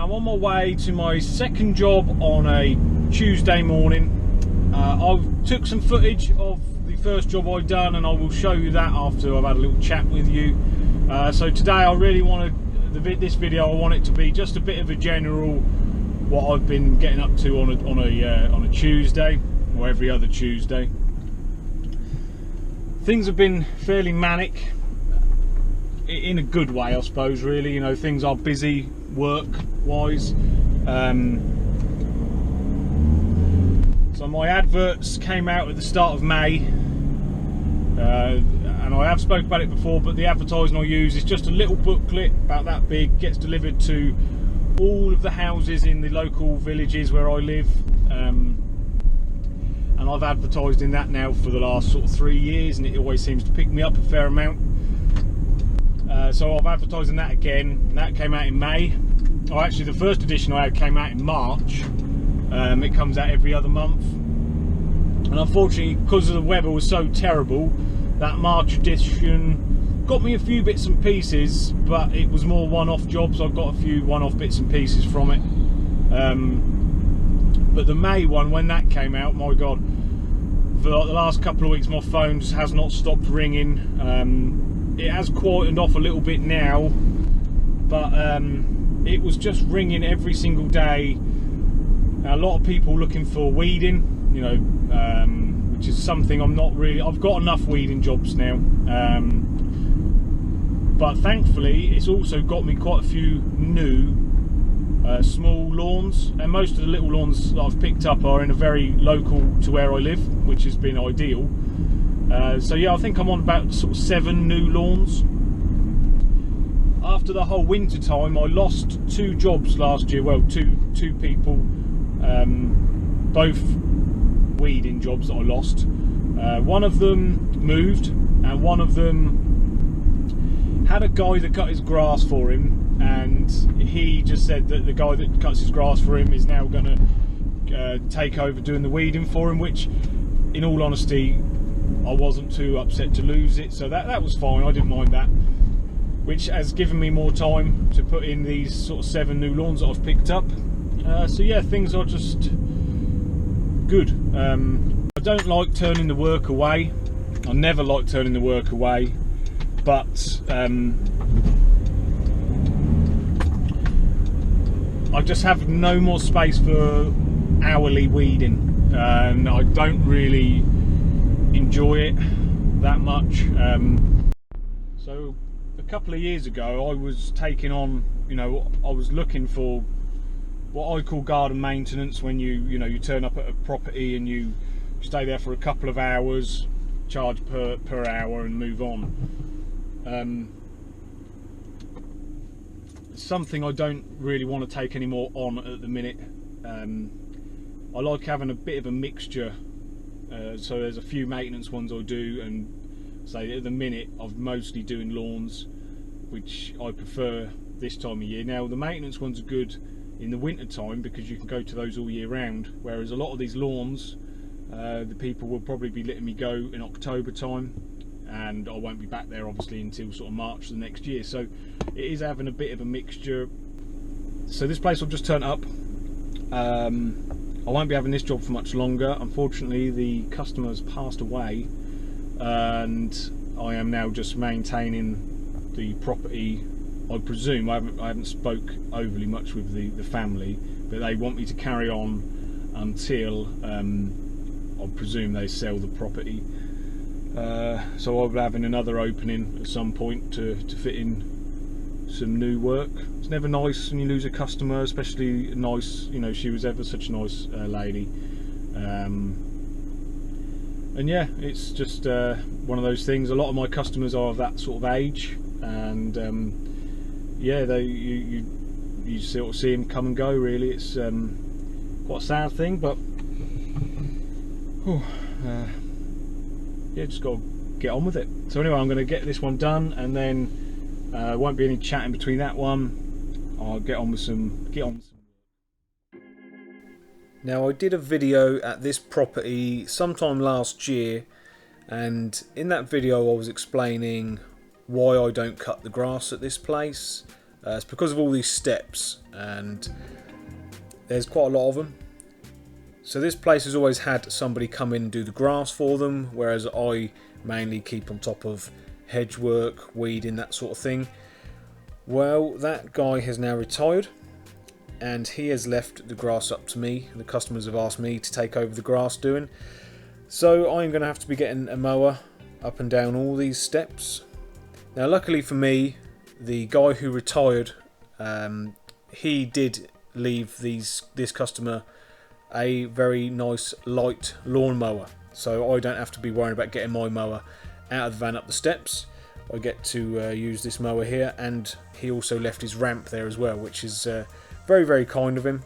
I'm on my way to my second job on a Tuesday morning. I took some footage of the first job I'd done, and I will show you that after I've had a little chat with you. So today I really want this video, I want it to be just a bit of a general what I've been getting up to on a Tuesday, or every other Tuesday. Things have been fairly manic, in a good way, I suppose. Really, you know, things are busy work-wise. So my adverts came out at the start of May, and I have spoke about it before, but the advertising I use is just a little booklet about that big, gets delivered to all of the houses in the local villages where I live, and I've advertised in that now for the last sort of 3 years, and it always seems to pick me up a fair amount. So I've advertised in that again, and that came out in May. Oh, actually the first edition I had came out in March. It comes out every other month, and unfortunately, because the weather was so terrible, that March edition got me a few bits and pieces, but it was more one-off jobs. I got a few one-off bits and pieces from it. But the May one, when that came out, my God, for like the last couple of weeks my phone just has not stopped ringing. It has quietened off a little bit now, but it was just ringing every single day. A lot of people looking for weeding, you know, which is something I'm not really. I've got enough weeding jobs now, but thankfully it's also got me quite a few new small lawns, and most of the little lawns that I've picked up are in a very local to where I live, which has been ideal. So yeah, I think I'm on about sort of 7 new lawns. After the whole winter time, I lost 2 jobs last year. Well, two people, both weeding jobs that I lost. One of them moved, and one of them had a guy that cut his grass for him, and he just said that the guy that cuts his grass for him is now going to take over doing the weeding for him, which in all honesty I wasn't too upset to lose it, so that was fine. I didn't mind that, which has given me more time to put in these sort of 7 new lawns that I've picked up. So yeah, things are just good. I don't like turning the work away. I never like turning the work away, but I just have no more space for hourly weeding, and I don't really enjoy it that much. So a couple of years ago I was taking on, you know, I was looking for what I call garden maintenance, when you turn up at a property and you stay there for a couple of hours, charge per hour and move on. Something I don't really want to take any more on at the minute. I like having a bit of a mixture, so there's a few maintenance ones I do, and say at the minute I'm mostly doing lawns, which I prefer this time of year. Now the maintenance ones are good in the winter time because you can go to those all year round, whereas a lot of these lawns, the people will probably be letting me go in October time, and I won't be back there obviously until sort of March the next year. So it is having a bit of a mixture. So this place I've just turned up, I won't be having this job for much longer. Unfortunately the customer has passed away, and I am now just maintaining the property. I presume, I haven't spoke overly much with the family, but they want me to carry on until I presume they sell the property. So I'll be having another opening at some point to fit in some new work. It's never nice when you lose a customer, especially nice, you know, she was ever such a nice lady. And yeah, it's just one of those things. A lot of my customers are of that sort of age, and yeah, you sort of see them come and go. Really, it's quite a sad thing, but yeah, just got to get on with it. So anyway, I'm going to get this one done, and then won't be any chatting between that one. I'll get on with some. Now, I did a video at this property sometime last year, and in that video I was explaining why I don't cut the grass at this place. It's because of all these steps, and there's quite a lot of them. So this place has always had somebody come in and do the grass for them, whereas I mainly keep on top of hedge work, weeding, that sort of thing. Well, that guy has now retired, and he has left the grass up to me. The customers have asked me to take over the grass doing. So I'm going to have to be getting a mower up and down all these steps. Now luckily for me, the guy who retired, he did leave this customer a very nice light lawn mower, so I don't have to be worrying about getting my mower out of the van up the steps. I get to use this mower here, and he also left his ramp there as well, which is very, very kind of him.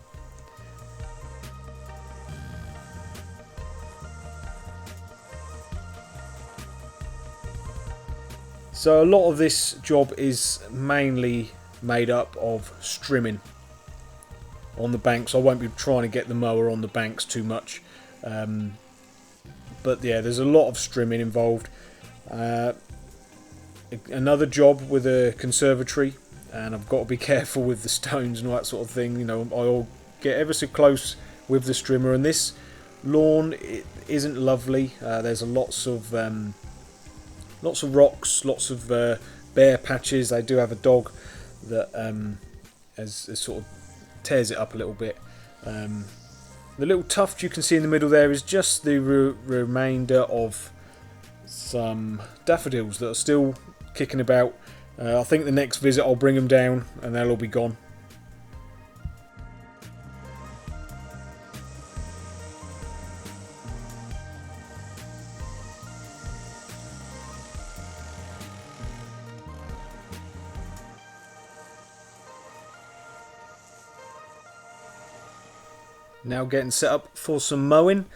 So a lot of this job is mainly made up of strimming on the banks. I won't be trying to get the mower on the banks too much, but yeah, there's a lot of strimming involved. Another job with a conservatory, and I've got to be careful with the stones and all that sort of thing. You know, I'll get ever so close with the strimmer, and this lawn, it isn't lovely. There's lots of rocks, lots of bare patches. They do have a dog that has sort of tears it up a little bit. The little tuft you can see in the middle there is just the remainder of some daffodils that are still kicking about. I think the next visit I'll bring them down and they'll all be gone. Now getting set up for some mowing.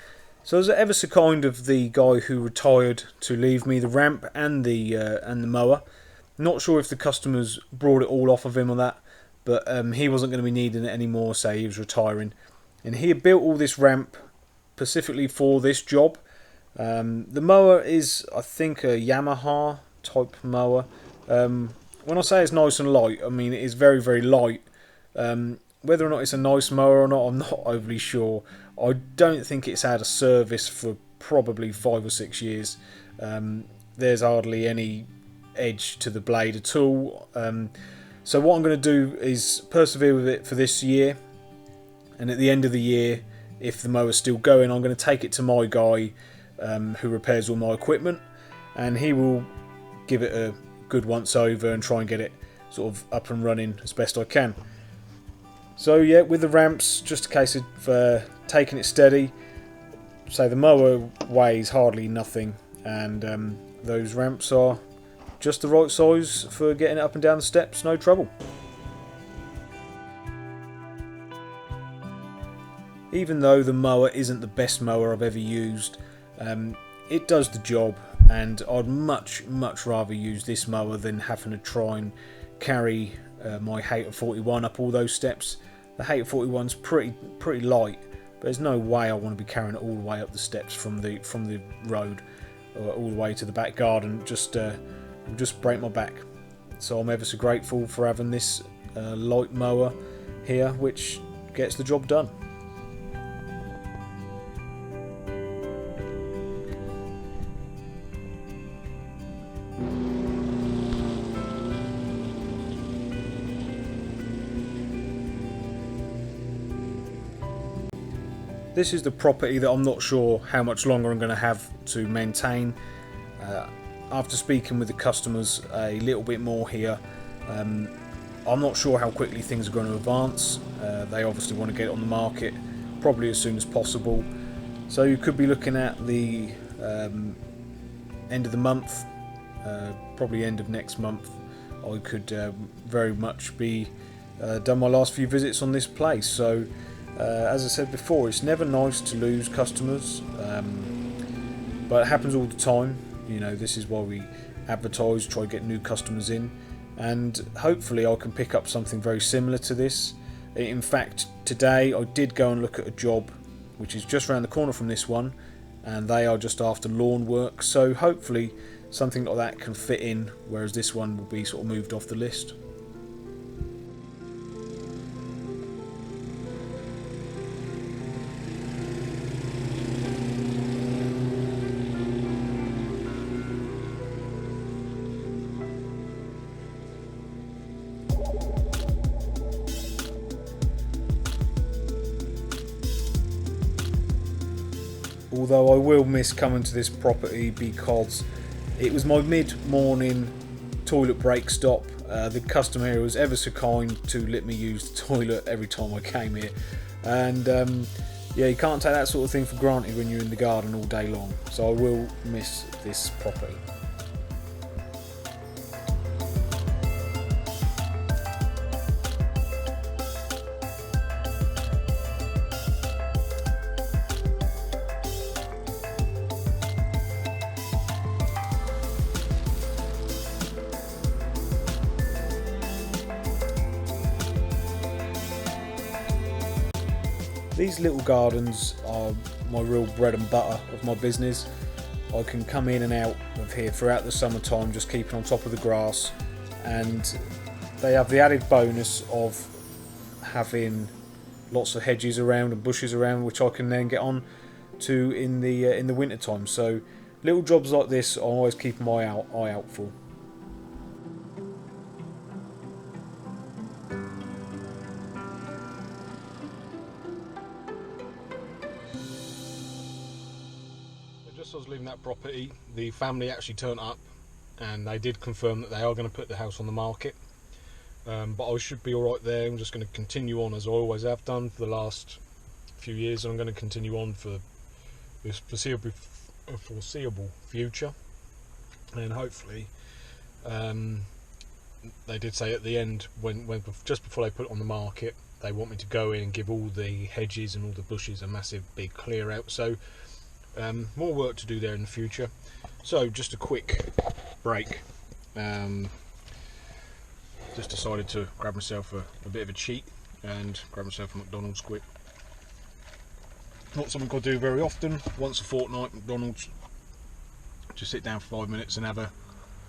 So I was ever so kind of the guy who retired to leave me the ramp and the mower. Not sure if the customers brought it all off of him or that, but he wasn't going to be needing it anymore, so he was retiring. And he had built all this ramp specifically for this job. The mower is, I think, a Yamaha type mower. When I say it's nice and light, I mean it is very, very light. Whether or not it's a nice mower or not, I'm not overly sure. I don't think it's had a service for probably 5 or 6 years. There's hardly any edge to the blade at all. So what I'm going to do is persevere with it for this year, and at the end of the year, if the mower's still going, I'm going to take it to my guy who repairs all my equipment, and he will give it a good once over and try and get it sort of up and running as best I can. So yeah, with the ramps, just a case of taking it steady. So the mower weighs hardly nothing, and those ramps are just the right size for getting it up and down the steps, no trouble. Even though the mower isn't the best mower I've ever used, it does the job, and I'd much rather use this mower than having to try and carry my Hater 41 up all those steps. The Hater 41's pretty light, but there's no way I want to be carrying it all the way up the steps from the road all the way to the back garden. Just break my back. So I'm ever so grateful for having this light mower here, which gets the job done. This is the property that I'm not sure how much longer I'm going to have to maintain. After speaking with the customers a little bit more here, I'm not sure how quickly things are going to advance. They obviously want to get it on the market probably as soon as possible. So you could be looking at the end of the month, probably end of next month. I could very much be done my last few visits on this place. So as I said before, it's never nice to lose customers, but it happens all the time. You know, this is why we advertise, try to get new customers in, and hopefully I can pick up something very similar to this. In fact, today I did go and look at a job which is just around the corner from this one, and they are just after lawn work, so hopefully something like that can fit in, whereas this one will be sort of moved off the list. although I will miss coming to this property because it was my mid-morning toilet break stop. The customer here was ever so kind to let me use the toilet every time I came here, and yeah, you can't take that sort of thing for granted when you're in the garden all day long, so I will miss this property. These little gardens are my real bread and butter of my business. I can come in and out of here throughout the summertime just keeping on top of the grass, and they have the added bonus of having lots of hedges around and bushes around which I can then get on to in the winter time. So little jobs like this I always keep my eye out for. Just as I was leaving that property, the family actually turned up and they did confirm that they are going to put the house on the market. But I should be alright there. I'm just going to continue on as I always have done for the last few years, and I'm going to continue on for this foreseeable future. And hopefully, they did say at the end, when just before they put it on the market, they want me to go in and give all the hedges and all the bushes a massive big clear out. So more work to do there in the future. So just a quick break. Just decided to grab myself a bit of a cheat and grab myself a McDonald's quick. Not something I do very often. Once a fortnight, McDonald's. Just sit down for 5 minutes and have a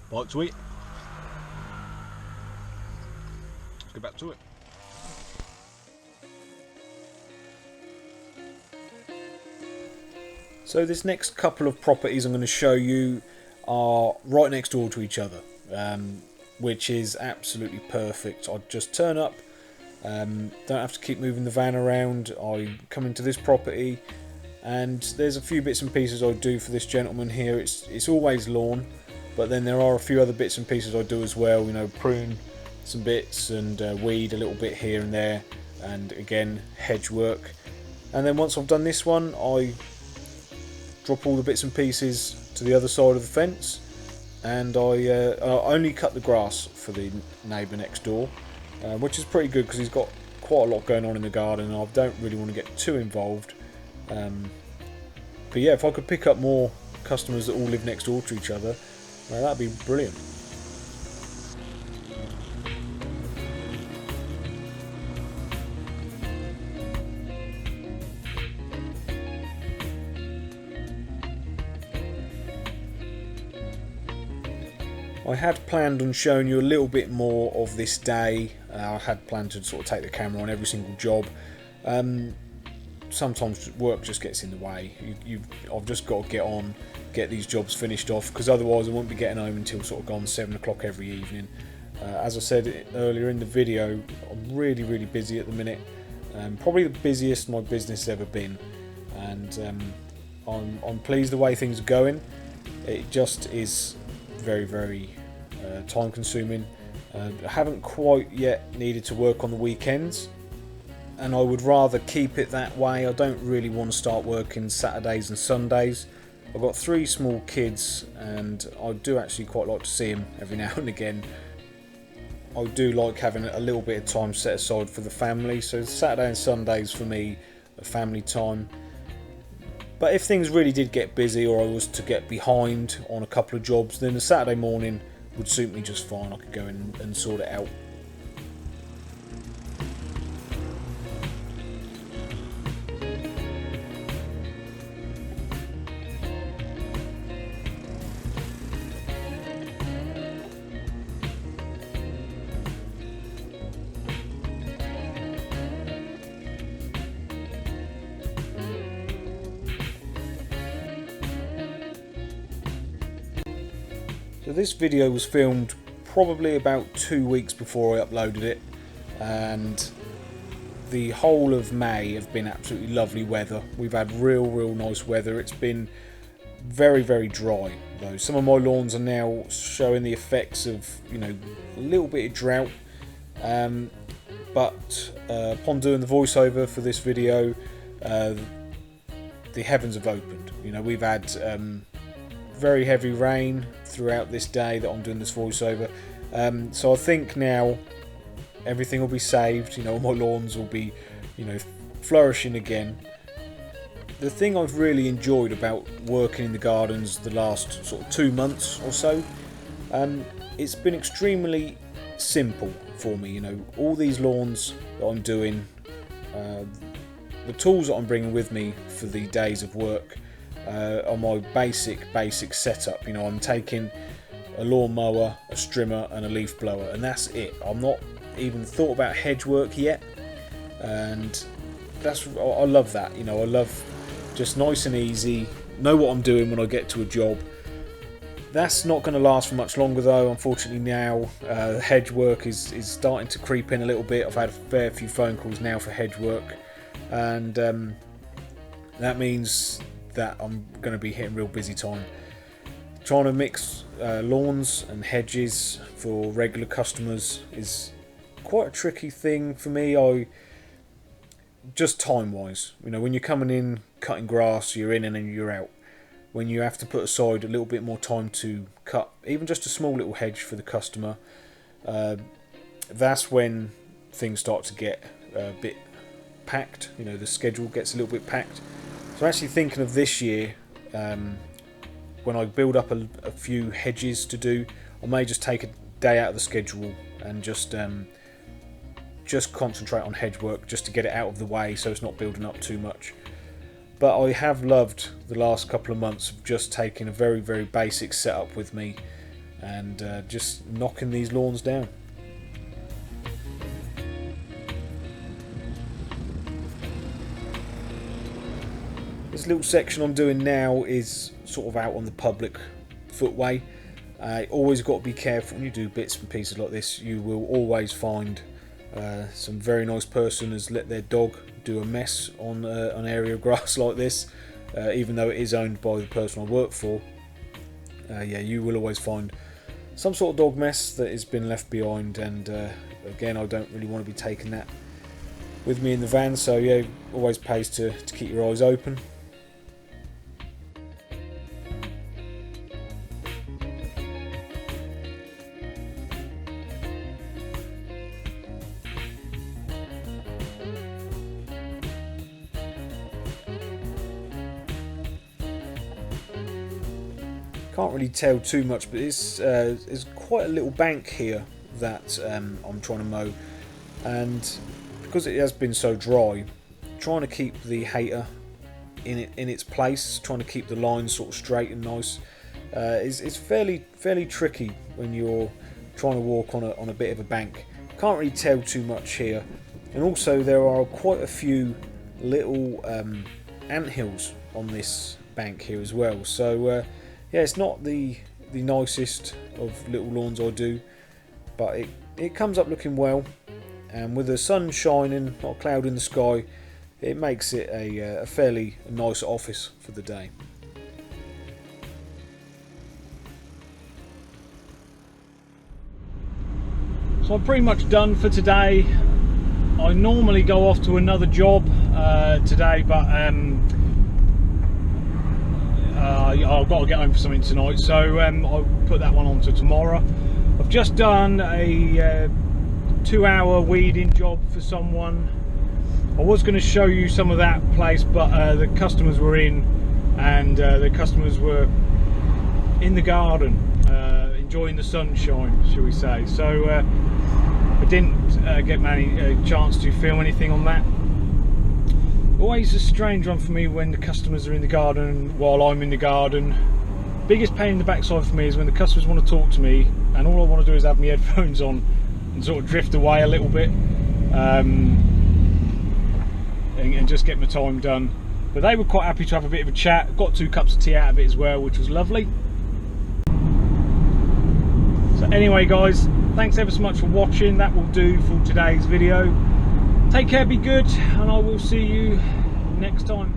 bite to eat. Let's get back to it. So this next couple of properties I'm going to show you are right next door to each other, which is absolutely perfect. I just turn up, don't have to keep moving the van around. I come into this property and there's a few bits and pieces I do for this gentleman here. It's always lawn, but then there are a few other bits and pieces I do as well, you know, prune some bits and weed a little bit here and there, and again hedge work. And then once I've done this one, I drop all the bits and pieces to the other side of the fence, and I only cut the grass for the neighbour next door, which is pretty good because he's got quite a lot going on in the garden and I don't really want to get too involved. But yeah, if I could pick up more customers that all live next door to each other, that'd be brilliant. I had planned on showing you a little bit more of this day. I had planned to sort of take the camera on every single job. Sometimes work just gets in the way. I've just got to get these jobs finished off, because otherwise I won't be getting home until sort of gone 7 o'clock every evening. As I said earlier in the video, I'm really busy at the minute. Probably the busiest my business has ever been, and I'm pleased the way things are going. It just is very time consuming. I haven't quite yet needed to work on the weekends, and I would rather keep it that way. I don't really want to start working Saturdays and Sundays. I've got 3 small kids and I do actually quite like to see them every now and again. I do like having a little bit of time set aside for the family, so Saturday and Sundays for me are family time. But if things really did get busy, or I was to get behind on a couple of jobs, then a Saturday morning would suit me just fine. I could go in and sort it out. So this video was filmed probably about 2 weeks before I uploaded it, and the whole of May have been absolutely lovely weather. We've had real nice weather. It's been very dry though. Some of my lawns are now showing the effects of, you know, a little bit of drought. But upon doing the voiceover for this video, the heavens have opened. You know, we've had very heavy rain throughout this day that I'm doing this voiceover. So I think now everything will be saved. You know, my lawns will be, you know, flourishing again. The thing I've really enjoyed about working in the gardens the last sort of 2 months or so, it's been extremely simple for me. You know, all these lawns that I'm doing, the tools that I'm bringing with me for the days of work are my basic setup. You know, I'm taking a lawn mower, a strimmer and a leaf blower, and that's it. I'm not even thought about hedge work yet, and I love that. You know, I love just nice and easy, know what I'm doing when I get to a job. That's not going to last for much longer though, unfortunately. Now hedge work is starting to creep in a little bit. I've had a fair few phone calls now for hedge work, and that means that I'm going to be hitting real busy time. Trying to mix lawns and hedges for regular customers is quite a tricky thing for me. Just time wise, you know, when you're coming in cutting grass, you're in and then you're out. When you have to put aside a little bit more time to cut even just a small little hedge for the customer, that's when things start to get a bit packed. You know, the schedule gets a little bit packed. So I'm actually thinking of this year, when I build up a few hedges to do, I may just take a day out of the schedule and just concentrate on hedge work, just to get it out of the way so it's not building up too much. But I have loved the last couple of months of just taking a very basic setup with me and just knocking these lawns down. This little section I'm doing now is sort of out on the public footway. Always got to be careful when you do bits and pieces like this. You will always find some very nice person has let their dog do a mess on an area of grass like this, even though it is owned by the person I work for. Yeah, you will always find some sort of dog mess that has been left behind, and again, I don't really want to be taking that with me in the van, so yeah, always pays to keep your eyes open. Can't really tell too much, but it's quite a little bank here that I'm trying to mow, and because it has been so dry, trying to keep the hater in its place, trying to keep the lines sort of straight and nice, is fairly tricky when you're trying to walk on a bit of a bank. Can't really tell too much here, and also there are quite a few little anthills on this bank here as well. So yeah, it's not the nicest of little lawns I do, but it comes up looking well, and with the sun shining, not a cloud in the sky, it makes it a fairly nice office for the day. So I'm pretty much done for today. I normally go off to another job today, but I've got to get home for something tonight, so I'll put that one on to tomorrow. I've just done a 2-hour weeding job for someone. I was going to show you some of that place, but the customers were in, and the customers were in the garden enjoying the sunshine, shall we say. So I didn't get many chance to film anything on that. Always a strange one for me when the customers are in the garden while I'm in the garden. Biggest pain in the backside for me is when the customers want to talk to me and all I want to do is have my headphones on and sort of drift away a little bit and just get my time done. But they were quite happy to have a bit of a chat. Got 2 cups of tea out of it as well, which was lovely. So anyway guys, thanks ever so much for watching. That will do for today's video. Take care, be good, and I will see you next time.